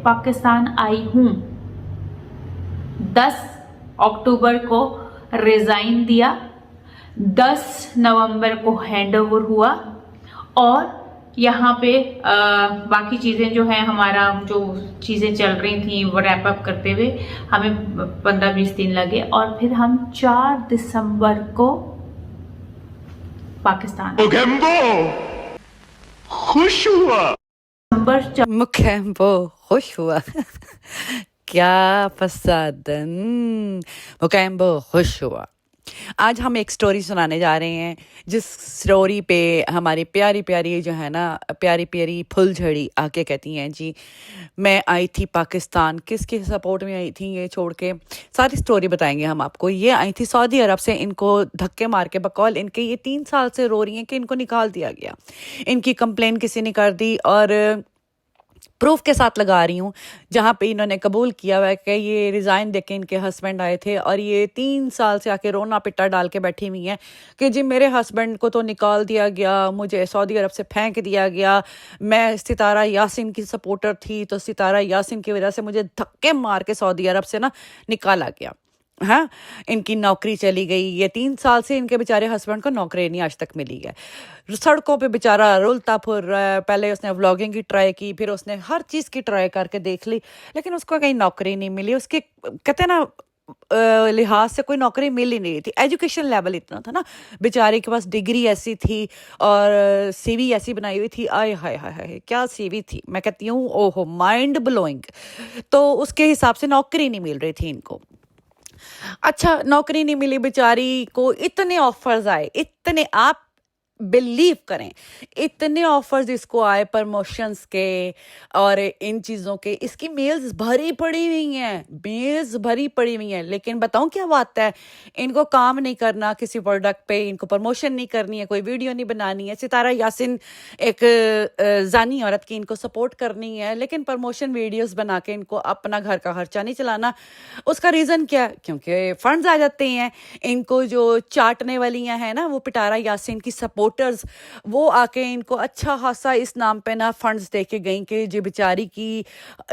पाकिस्तान आई हूँ। 10 अक्टूबर को रिज़ाइन दिया, 10 नवंबर को हैंड ओवर हुआ और यहाँ पे बाकी चीज़ें जो हैं, हमारा जो चीज़ें चल रही थी वो रैप अप करते हुए हमें 15-20 दिन लगे और फिर हम 4 दिसंबर को पाकिस्तान खुश हुआ, मुकेम्बो खुश हुआ क्या फसादन, मुकेम्बो खुश हुआ। आज हम एक स्टोरी सुनाने जा रहे हैं, जिस स्टोरी पे हमारी प्यारी प्यारी जो है ना, प्यारी प्यारी फुलझड़ी आके कहती हैं जी मैं आई थी पाकिस्तान, किसके सपोर्ट में आई थी ये छोड़ के, सारी स्टोरी बताएंगे हम आपको। ये आई थी सऊदी अरब से, इनको धक्के मार के बकौल इनके ये 3 साल से रो रही हैं कि इनको निकाल दिया गया। इनकी कंप्लेन किसी ने कर दी और प्रूफ के साथ लगा रही हूँ, जहाँ पे इन्होंने कबूल किया हुआ है कि ये रिज़ाइन देके इनके हस्बैंड आए थे और ये 3 साल से आके रोना पिट्टा डाल के बैठी हुई हैं कि जी मेरे हस्बैंड को तो निकाल दिया गया, मुझे सऊदी अरब से फेंक दिया गया, मैं सितारा यासिन की सपोर्टर थी तो सितारा यासिन की वजह से मुझे धक्के मार के सऊदी अरब से ना निकाला गया। हाँ, इनकी नौकरी चली गई, ये 3 साल से इनके बेचारे हस्बैंड को नौकरी नहीं आज तक मिली है। सड़कों पे बेचारा रुलता फिर रहा है। पहले उसने व्लॉगिंग की ट्राई की, फिर उसने हर चीज़ की ट्राई करके देख ली, लेकिन उसको कहीं नौकरी नहीं मिली। उसके कहते हैं ना लिहाज से कोई नौकरी मिल ही नहीं रही थी। एजुकेशन लेवल इतना था ना, बेचारे के पास डिग्री ऐसी थी और सीवी ऐसी बनाई हुई थी, आय हाय हाय हाय क्या सीवी थी, मैं कहती हूँ ओहो माइंड ब्लोइंग। तो उसके हिसाब से नौकरी नहीं मिल रही थी इनको। अच्छा, नौकरी नहीं मिली बेचारी को, इतने ऑफर्स आए, इतने, आप बिलीव करें, इतने ऑफर्स इसको आए प्रमोशंस के और इन चीज़ों के। इसकी मेल्स भरी पड़ी हुई हैं, मेल्स भरी पड़ी हुई हैं, लेकिन बताऊं क्या बात है, इनको काम नहीं करना किसी प्रोडक्ट पे, इनको प्रमोशन नहीं करनी है, कोई वीडियो नहीं बनानी है। सितारा यासिन एक जानी औरत की इनको सपोर्ट करनी है, लेकिन प्रमोशन वीडियोस बना के इनको अपना घर का खर्चा नहीं चलाना। उसका रीज़न क्या? क्योंकि फंड्स आ जाते हैं। इनको जो चाटने वालियाँ हैं ना, वो पिटारा यासिन की सपोर्टर्स, वो आके इनको अच्छा खासा इस नाम पे ना फंड्स दे के गई कि जी बेचारी की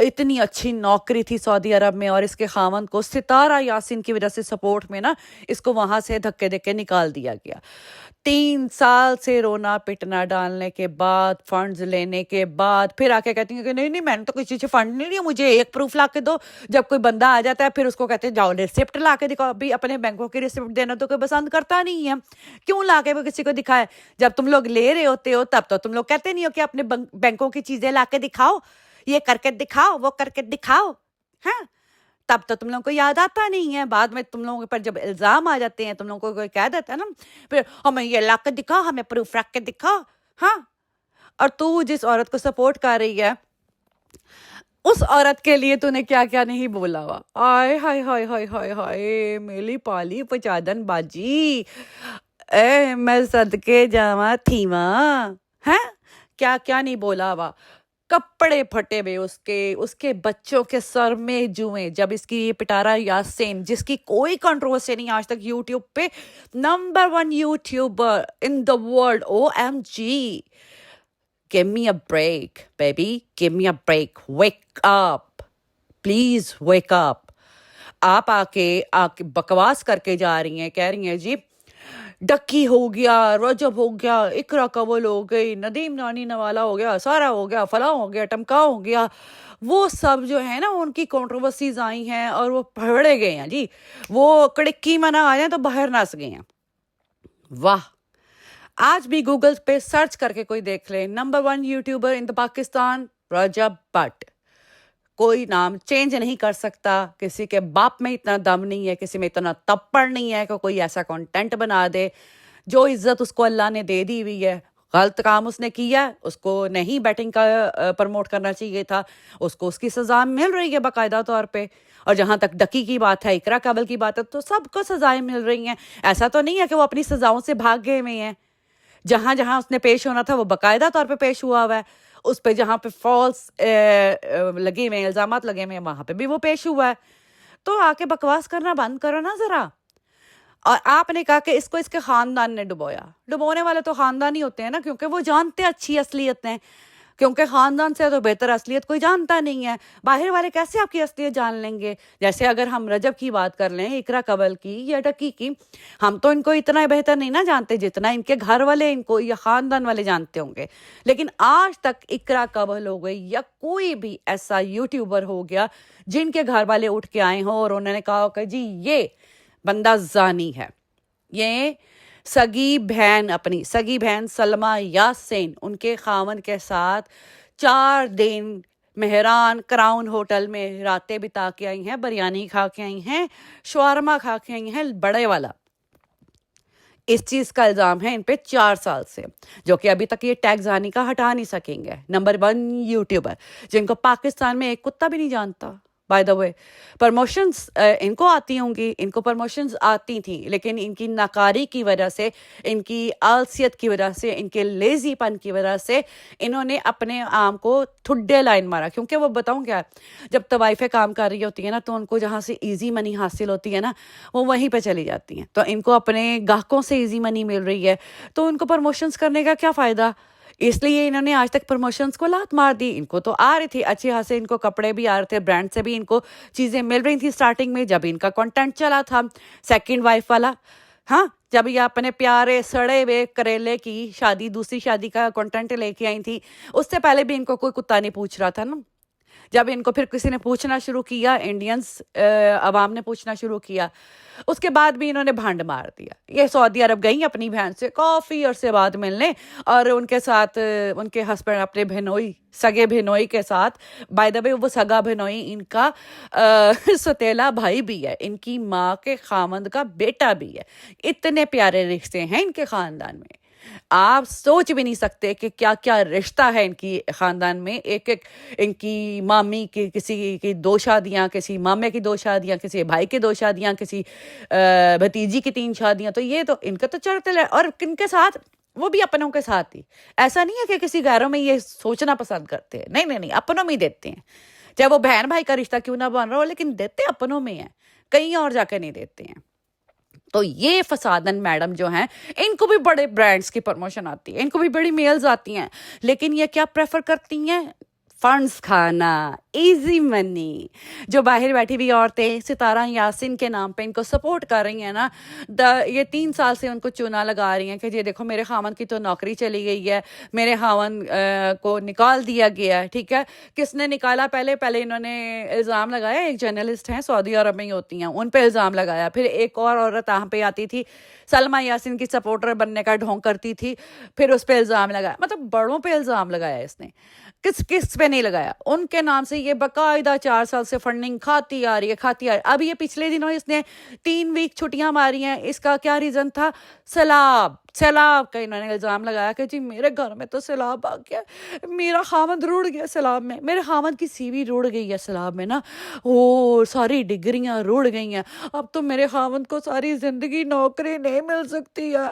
इतनी अच्छी नौकरी थी सऊदी अरब में और इसके खावंद को सितारा यासिन की वजह से सपोर्ट में ना इसको वहां से धक्के देके निकाल दिया गया। 3 साल से रोना पिटना डालने के बाद, फंड्स लेने के बाद, फिर आके कहती हैं कि नहीं नहीं मैंने तो किसी से फंड नहीं लिया, मुझे एक प्रूफ ला के दो। जब कोई बंदा आ जाता है फिर उसको कहते हैं जाओ रिसिप्ट ला के दिखाओ। अभी अपने बैंकों की रिसिप्ट देना तो कोई पसंद करता नहीं है, क्यों ला के वो किसी को दिखाए? जब तुम लोग ले रहे होते हो तब तो तुम लोग कहते नहीं हो कि अपने बैंकों की चीजें ला के दिखाओ, ये करके दिखाओ, वो करके दिखाओ। हाँ, तब तो तुम लोगों को याद आता नहीं है। बाद में तुम लोगों पर जब इल्जाम आ जाते हैं, तुम लोगों को कोई कह देता है ना, फिर हमें ये ला के दिखाओ, हमें प्रूफ रख के दिखाओ। हाँ, और तू जिस औरत को सपोर्ट कर रही है उस औरत के लिए तूने क्या क्या नहीं बोला हुआ। आय हाय हाय हाय हाय हाय मेरी पाली पचादन बाजी, ए मैं सदके जावा थी माँ, है क्या क्या नहीं बोला हुआ। कपड़े फटे हुए उसके, उसके बच्चों के सर में जुएं। जब इसकी ये पिटारा यासिन, जिसकी कोई कंट्रोवर्सी नहीं आज तक यूट्यूब पे, number 1 YouTuber in the world, OMG, give me a break baby, give me a break, wake up, please wake up। आप आके बकवास करके जा रही हैं, कह रही हैं जी डक्की हो गया, रजब हो गया, इकरा कवल हो गई, नदीम नानी नवाला हो गया, सारा हो गया, फला हो गया, टमका हो गया। वो सब जो है ना उनकी कंट्रोवर्सीज आई हैं और वो पढ़े गए हैं जी, वो कड़िक्की मना आ जाए तो बाहर नस गए हैं। वाह, आज भी गूगल पे सर्च करके कोई देख ले, number 1 YouTuber in the Pakistan Rajab Butt. कोई नाम चेंज नहीं कर सकता, किसी के बाप में इतना दम नहीं है, किसी में इतना तप्पड़ नहीं है कि कोई ऐसा कंटेंट बना दे। जो इज्जत उसको अल्लाह ने दे दी हुई है, गलत काम उसने किया, उसको नहीं बैटिंग का प्रमोट करना चाहिए था, उसको उसकी सजा मिल रही है बाकायदा तौर पे। और जहाँ तक डकी की बात है, इकरा कवल की बात है, तो सबको सजाएं मिल रही हैं। ऐसा तो नहीं है कि वो अपनी सजाओं से भाग गए हुए हैं। जहाँ जहाँ उसने पेश होना था वो बाकायदा तौर पे पेश हुआ हुआ है। उस पे जहाँ पे फॉल्स लगे हुए इल्जामात लगे हुए हैं वहां पे भी वो पेश हुआ है। तो आके बकवास करना बंद करो ना जरा। और आपने कहा कि इसको इसके खानदान ने डुबोया। डुबोने वाले तो खानदान ही होते हैं ना, क्योंकि वो जानते अच्छी असलियत है क्योंकि ख़ानदान से तो बेहतर असलियत कोई जानता नहीं है। बाहर वाले कैसे आपकी असलियत जान लेंगे? जैसे अगर हम रजब की बात कर लें, इकरा कबल की या टकी की, हम तो इनको इतना बेहतर नहीं ना जानते जितना इनके घर वाले इनको या ख़ानदान वाले जानते होंगे। लेकिन आज तक इकरा कबल हो गई या कोई भी ऐसा यूट्यूबर हो गया जिनके घर वाले उठ के आए हों और उन्होंने कहा हो कि जी ये बंदा ज़ानी है, ये अपनी सगी बहन सलमा यासीन उनके खामन के साथ 4 दिन मेहरान क्राउन होटल में रातें बिता के आई हैं, बिरयानी खा के आई हैं, शवारमा खा के आई हैं, बड़े वाला। इस चीज़ का इल्ज़ाम है इन पे 4 साल से, जो कि अभी तक ये टैग ज़ानी का हटा नहीं सकेंगे। नंबर 1 यूट्यूबर जिनको पाकिस्तान में एक कुत्ता भी नहीं जानता। बाय द वे प्रमोशंस इनको आती होंगी, इनको प्रमोशंस आती थी, लेकिन इनकी नाकारी की वजह से, इनकी आलसियत की वजह से, इनके लेजीपन की वजह से इन्होंने अपने आम को ठुड्डे लाइन मारा। क्योंकि वो बताऊं क्या, जब तवाइफें काम कर रही होती है ना, तो उनको जहाँ से इजी मनी हासिल होती है ना, वो वहीं पे चली जाती हैं। तो इनको अपने गाहकों से इजी मनी मिल रही है, तो उनको प्रमोशंस करने का क्या फ़ायदा? इसलिए इन्होंने आज तक प्रमोशंस को लात मार दी। इनको तो आ रही थी अच्छे खासे, इनको कपड़े भी आ रहे थे, ब्रांड से भी इनको चीज़ें मिल रही थी स्टार्टिंग में जब इनका कंटेंट चला था सेकंड वाइफ वाला। हाँ, जब ये अपने प्यारे सड़े हुए करेले की शादी, दूसरी शादी का कंटेंट लेके आई थी, उससे पहले भी इनको कोई कुत्ता नहीं पूछ रहा था ना। जब इनको फिर किसी ने पूछना शुरू किया, इंडियंस अवाम ने पूछना शुरू किया, उसके बाद भी इन्होंने भांड मार दिया। ये सऊदी अरब गई अपनी बहन से काफ़ी अरसे बाद मिलने, और उनके साथ उनके हस्बैंड अपने बहनोई, सगे बहनोई के साथ, बाय द वे वो सगा बहनोई इनका सतीला भाई भी है, इनकी माँ के खामंद का बेटा भी है। इतने प्यारे रिश्ते हैं इनके ख़ानदान में, आप सोच भी नहीं सकते कि क्या क्या रिश्ता है इनकी ख़ानदान में। एक इनकी मामी की किसी की 2 शादियाँ, किसी मामे की 2 शादियाँ, किसी भाई की 2 शादियाँ, किसी भतीजी की 3 शादियाँ। तो ये तो इनका तो चलते रहे, और किनके साथ, वो भी अपनों के साथ ही। ऐसा नहीं है कि किसी घरों में ये सोचना पसंद करते हैं, नहीं, अपनों में ही देते हैं। चाहे वो बहन भाई का रिश्ता क्यों ना बन रहा हो, लेकिन देते अपनों में हैं, कहीं और जाकर नहीं देते हैं। तो ये फसादन मैडम जो हैं, इनको भी बड़े ब्रांड्स की प्रमोशन आती है, इनको भी बड़ी मेल्स आती हैं, लेकिन ये क्या प्रेफर करती हैं? फंड्स खाना, इजी मनी। जो बाहर बैठी हुई औरतें सितारा यासीन के नाम पे इनको सपोर्ट कर रही हैं ना, ये 3 साल से उनको चूना लगा रही हैं कि ये देखो मेरे खामन की तो नौकरी चली गई है, मेरे खामन को निकाल दिया गया है। ठीक है, किसने निकाला? पहले इन्होंने इल्ज़ाम लगाया, एक जर्नलिस्ट हैं सऊदी अरब में ही होती हैं, उन पे इल्ज़ाम लगाया। फिर एक और औरत यहाँ पे आती थी, सलमा यासीन की सपोर्टर बनने का ढोंग करती थी, फिर उस पर इल्ज़ाम लगाया। मतलब बड़ों पे इल्ज़ाम लगाया इसने, किस पे नहीं लगाया। उनके नाम से ये बाकायदा 4 साल से फंडिंग खाती आ रही है। अब ये पिछले दिनों इसने 3 वीक छुट्टियां मारी हैं। इसका क्या रीज़न था? सैलाब का इन्होंने इल्ज़ाम लगाया कि जी मेरे घर में तो सैलाब आ गया, मेरा खामद रुड़ गया सैलाब में, मेरे खामद की सीवी रुड़ गई है सैलाब में ना, वो सारी डिग्रियां रुड़ गई हैं, अब तो मेरे खामद को सारी ज़िंदगी नौकरी नहीं मिल सकती है,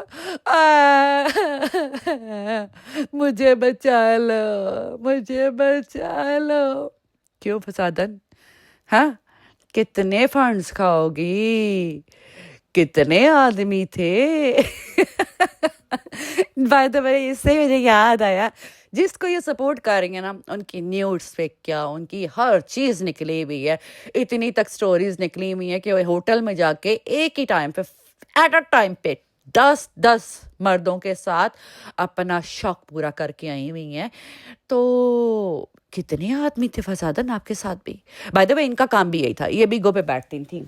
मुझे बचा लो। क्यों फसादन? हाँ, कितने फंड्स खाओगी? कितने आदमी थे? बाय द वे इससे मुझे याद आया, जिसको ये सपोर्ट कर रही है ना, उनकी न्यूज़ पे क्या उनकी हर चीज़ निकली हुई है। इतनी तक स्टोरीज निकली हुई है कि वो होटल में जाके एक ही टाइम पे, एट अ टाइम पे 10 मर्दों के साथ अपना शौक पूरा करके आई हुई हैं। तो कितने आदमी थे फसादन आपके साथ भी? बाय द वे इनका काम भी यही था, ये बिगो पे बैठती थी।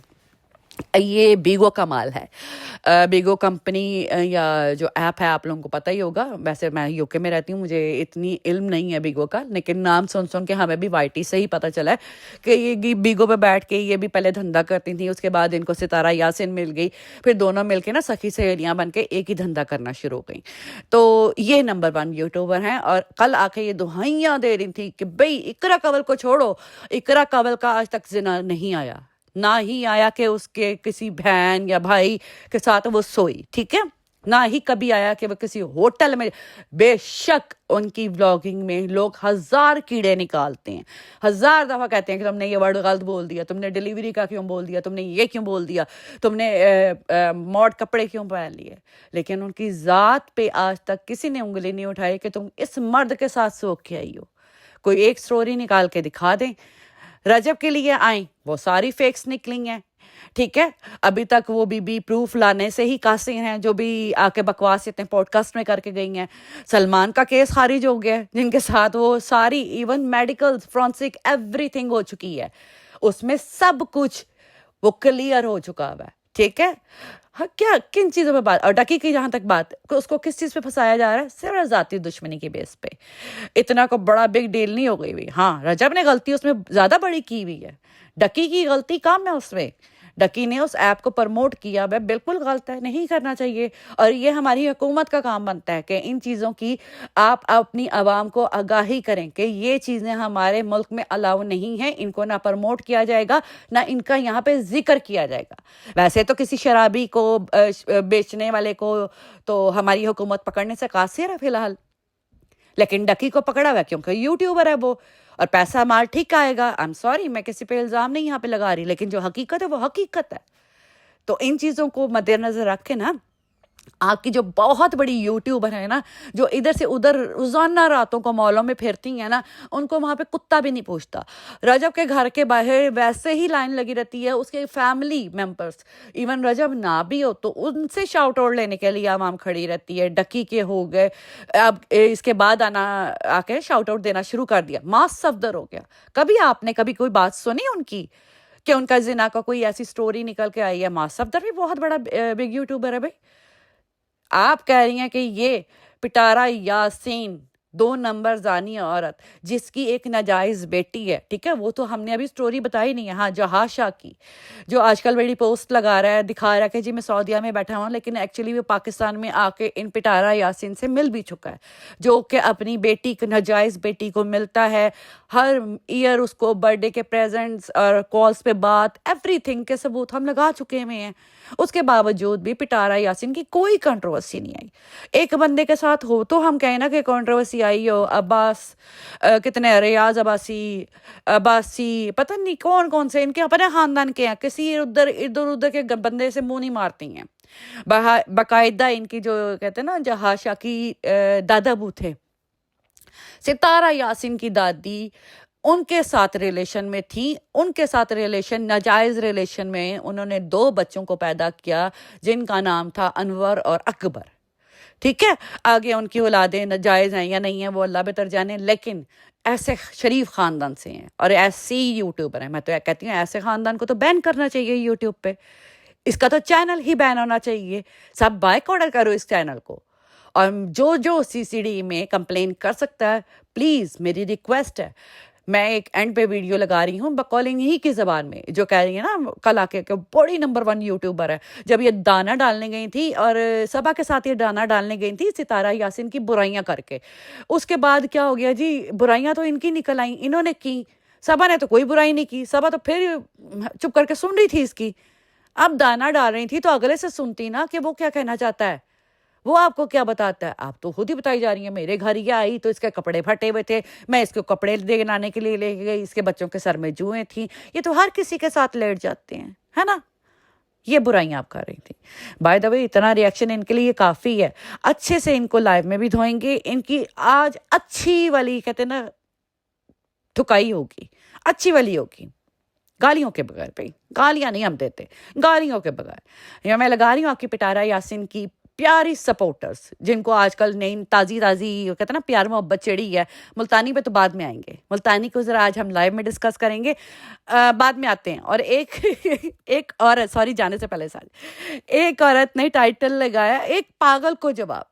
ये बिगो का माल है। बिगो कंपनी या जो ऐप है आप लोगों को पता ही होगा। वैसे मैं यूके में रहती हूँ, मुझे इतनी इल्म नहीं है बिगो का, लेकिन नाम सुन के हमें भी वाईटी से ही पता चला है कि ये बिगो पे बैठ के ये भी पहले धंधा करती थी। उसके बाद इनको सितारा यासीन मिल गई, फिर दोनों मिलके ना सखी सहेलियाँ बन के एक ही धंधा करना शुरू हो गई। तो ये नंबर 1 यूट्यूबर हैं, और कल आके ये दुहाइयाँ दे रही थी कि भाई इकरा कवल को छोड़ो, इकरा कवल का आज तक जिना नहीं आया, ना ही आया कि उसके किसी बहन या भाई के साथ वो सोई। ठीक है, ना ही कभी आया कि वो किसी होटल में। बेशक उनकी व्लॉगिंग में लोग 1000 कीड़े निकालते हैं, 1000 दफा कहते हैं कि तुमने ये वर्ड गलत बोल दिया, तुमने डिलीवरी का क्यों बोल दिया, तुमने ये क्यों बोल दिया, तुमने मॉड कपड़े क्यों पहन लिए, लेकिन उनकी जात पे आज तक किसी ने उंगली नहीं उठाई कि तुम इस मर्द के साथ सो के आई हो। कोई एक स्टोरी निकाल के दिखा दें। रजब के लिए आई, वो सारी फेक्स निकली हैं, ठीक है। अभी तक वो भी प्रूफ लाने से ही कासे हैं, जो भी आके बकवास इतने पॉडकास्ट में करके गई हैं। सलमान का केस खारिज हो गया, जिनके साथ वो सारी इवन मेडिकल फोरेंसिक एवरीथिंग हो चुकी है, उसमें सब कुछ वो क्लियर हो चुका हुआ है, ठीक है। हाँ, क्या किन चीज़ों पे बात, और डकी की जहाँ तक बात, उसको किस चीज़ पे फंसाया जा रहा है, सिर्फ ज़ाती दुश्मनी की बेस पे। इतना को बड़ा बिग डील नहीं हो गई हुई। हाँ, रजब ने गलती उसमें ज़्यादा बड़ी की हुई है, डकी की गलती कम है उसमें। डकी ने उस ऐप को प्रमोट किया, वह बिल्कुल गलत है, नहीं करना चाहिए। और ये हमारी हुकूमत का काम बनता है कि इन चीज़ों की आप अपनी आवाम को आगाही करें कि ये चीज़ें हमारे मुल्क में अलाउ नहीं हैं, इनको ना प्रमोट किया जाएगा, ना इनका यहाँ पे जिक्र किया जाएगा। वैसे तो किसी शराबी को बेचने वाले को तो हमारी हुकूमत पकड़ने से कासिर है फिलहाल, लेकिन डकी को पकड़ा हुआ क्योंकि यूट्यूबर है वो, और पैसा माल ठीक आएगा। आई एम सॉरी, मैं किसी पे इल्ज़ाम नहीं यहाँ पे लगा रही, लेकिन जो हकीकत है वो हकीकत है। तो इन चीज़ों को मद्देनजर रख के ना, आपकी जो बहुत बड़ी यूट्यूबर है ना, जो इधर से उधर रोजाना रातों को मॉलों में फिरती हैं ना, उनको वहाँ पे कुत्ता भी नहीं पूछता। रजब के घर के बाहर वैसे ही लाइन लगी रहती है, उसके फैमिली मेंबर्स, इवन रजब ना भी हो तो उनसे शाउट आउट लेने के लिए आवाम खड़ी रहती है। डकी के हो गए, अब इसके बाद आके शाउट आउट देना शुरू कर दिया। मास सफदर हो गया। कभी आपने कभी कोई बात सुनी उनकी कि उनका जिना का कोई ऐसी स्टोरी निकल के आई है? मास सफदर भी बहुत बड़ा बिग यूट्यूबर है भाई। आप कह रही हैं कि ये पिटारा यासीन 2 नंबर जानी औरत जिसकी एक नाजायज बेटी है, ठीक है, वो तो हमने अभी स्टोरी बताई नहीं है। हाँ, जहाशा की, जो आजकल बड़ी पोस्ट लगा रहा है, दिखा रहा है कि जी मैं सऊदीया में बैठा हूँ, लेकिन एक्चुअली वो पाकिस्तान में आके इन पिटारा यासीन से मिल भी चुका है, जो कि अपनी बेटी को, नाजायज बेटी को मिलता है हर ईयर, उसको बर्थडे के प्रेजेंट्स और कॉल्स पे बात, एवरीथिंग के सबूत हम लगा चुके हुए हैं। उसके बावजूद भी पिटारा यासीन की कोई कंट्रोवर्सी नहीं आई। एक बंदे के साथ हो तो हम कहें ना कि कंट्रोवर्सी आई हो। अब्बास कितने, रियाज अब्बासी पता नहीं कौन कौन से इनके अपने खानदान के हैं, किसी इधर उधर के बंदे से मुंह नहीं मारती हैं। बाकायदा इनकी जो कहते हैं ना जहाशा की दादाबू थे, सितारा यासीन की दादी, उनके साथ रिलेशन में थी, उनके साथ रिलेशन, नाजायज रिलेशन में उन्होंने 2 बच्चों को पैदा किया जिनका नाम था अनवर और अकबर, ठीक है। आगे उनकी औलादें नाजायज हैं या नहीं है वो अल्लाह बेहतर जाने, लेकिन ऐसे शरीफ खानदान से हैं और ऐसे ही यूट्यूबर हैं। मैं तो कहती हूँ ऐसे खानदान को तो बैन करना चाहिए यूट्यूब पे, इसका तो चैनल ही बैन होना चाहिए। सब बायकॉट करो इस चैनल को, और जो सीसीडी में कंप्लेन कर सकता है, प्लीज़ मेरी रिक्वेस्ट है, मैं एक एंड पे वीडियो लगा रही हूँ बकॉलिंग ही की ज़बान में, जो कह रही है ना कल आके कि बड़ी नंबर 1 यूट्यूबर है। जब ये दाना डालने गई थी और सबा के साथ ये दाना डालने गई थी सितारा यासीन की बुराइयां करके, उसके बाद क्या हो गया जी, बुराइयां तो इनकी निकल आई, इन्होंने की, सबा ने तो कोई बुराई नहीं की, सबा तो फिर चुप करके सुन रही थी इसकी। अब दाना डाल रही थी तो अगले से सुनती ना कि वो क्या कहना चाहता है, वो आपको क्या बताता है। आप तो खुद ही बताई जा रही है, मेरे घर ये आई तो इसके कपड़े फटे हुए थे, मैं इसको कपड़े देने के लिए ले गई, इसके बच्चों के सर में जुएं थी। ये तो हर किसी के साथ लेट जाते हैं, है ना। ये बुराइयां आप कर रही थी। बाय द वे, इतना रिएक्शन इनके लिए काफ़ी है। अच्छे से इनको लाइव में भी धोएंगे, इनकी आज अच्छी वाली कहते ना ठुकाई होगी, अच्छी वाली होगी, गालियों के बगैर। भाई गालियां नहीं हम देते, गालियों के बगैर। या मैं लगा रही हूँ आपकी पिटारा यासीन की प्यारी सपोर्टर्स, जिनको आजकल नई ताज़ी कहते हैं ना प्यार मोहब्बत चढ़ी है। मुल्तानी पे तो बाद में आएंगे, मुल्तानी को ज़रा आज हम लाइव में डिस्कस करेंगे, बाद में आते हैं। और एक औरत, सॉरी जाने से पहले एक औरत ने टाइटल लगाया एक पागल को जवाब।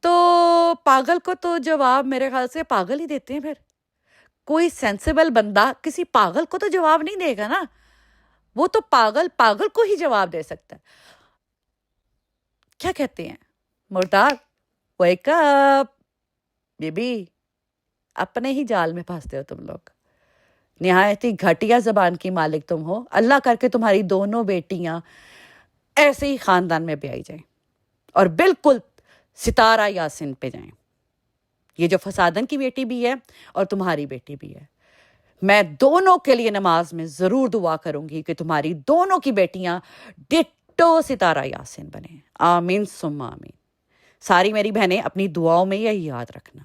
तो पागल को तो जवाब मेरे ख्याल से पागल ही देते हैं। फिर कोई सेंसिबल बंदा किसी पागल को तो जवाब नहीं देगा ना, वो तो पागल को ही जवाब दे सकता है। क्या कहते हैं मुर्दार, वेक अप बेबी, अपने ही जाल में फंसते हो तुम लोग। निहायत ही घटिया जबान की मालिक तुम हो। अल्लाह करके तुम्हारी दोनों बेटियां ऐसे ही खानदान में ब्याई जाए, اور بالکل ستارہ یاسین پہ جائیں. یہ جو فسادن کی بیٹی بھی ہے اور تمہاری بیٹی بھی ہے, میں دونوں کے لیے نماز میں ضرور دعا کروں گی کہ تمہاری دونوں کی بیٹیاں ڈٹو ستارہ یاسین بنیں. آمین ثم آمین. ساری میری بہنیں اپنی دعاؤں میں یہی یاد رکھنا,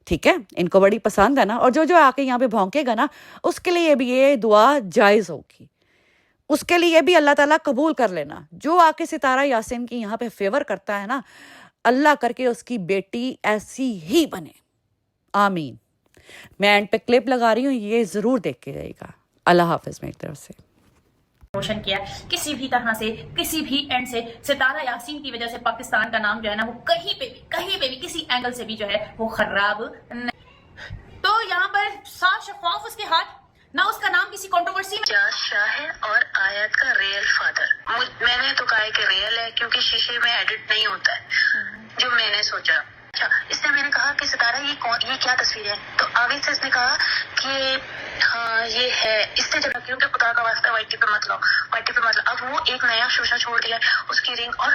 ٹھیک ہے؟ ان کو بڑی پسند ہے نا, اور جو آ کے یہاں پہ بھونکے گا نا, اس کے لیے بھی یہ دعا جائز ہوگی, اس کے لیے بھی اللہ تعالیٰ قبول کر لینا. جو آ کے ستارہ یاسین کی یہاں پہ فیور کرتا ہے نا, اللہ کر کے اس کی بیٹی ایسی ہی بنے. آمین. میں اینڈ پہ کلپ لگا رہی ہوں, یہ ضرور دیکھ کے جائے گا. اللہ حافظ میری طرف سے. روشن کیا کسی بھی طرح سے, کسی بھی اینڈ سے ستارہ یاسین کی وجہ سے پاکستان کا نام جو ہے نا, وہ کہیں پہ بھی کسی اینگل سے بھی جو ہے وہ خراب نہیں. تو یہاں پر صاف شفاف اس کے ہاتھ, نہ اس کا نام کسی کنٹروورسی میں. جاز شاہ ہے اور آیت کا ریئل فادر. میں نے تو کہا ہے کہ ریئل ہے کیونکہ شیشے میں ایڈٹ نہیں ہوتا ہے, جو میں نے سوچا. اچھا, اس نے میں نے کہا کہ ستارہ یہ کیا تصویر ہے, تو آگے سے اس نے کہا کہ ہاں یہ ہے. اس نے جب کیونکہ خدا کا واسطہ وائٹی پہ مت لاؤ, وائٹی پہ مت لاؤ. اب وہ ایک نیا شوشہ چھوڑ دیا, اس کی رنگ, اور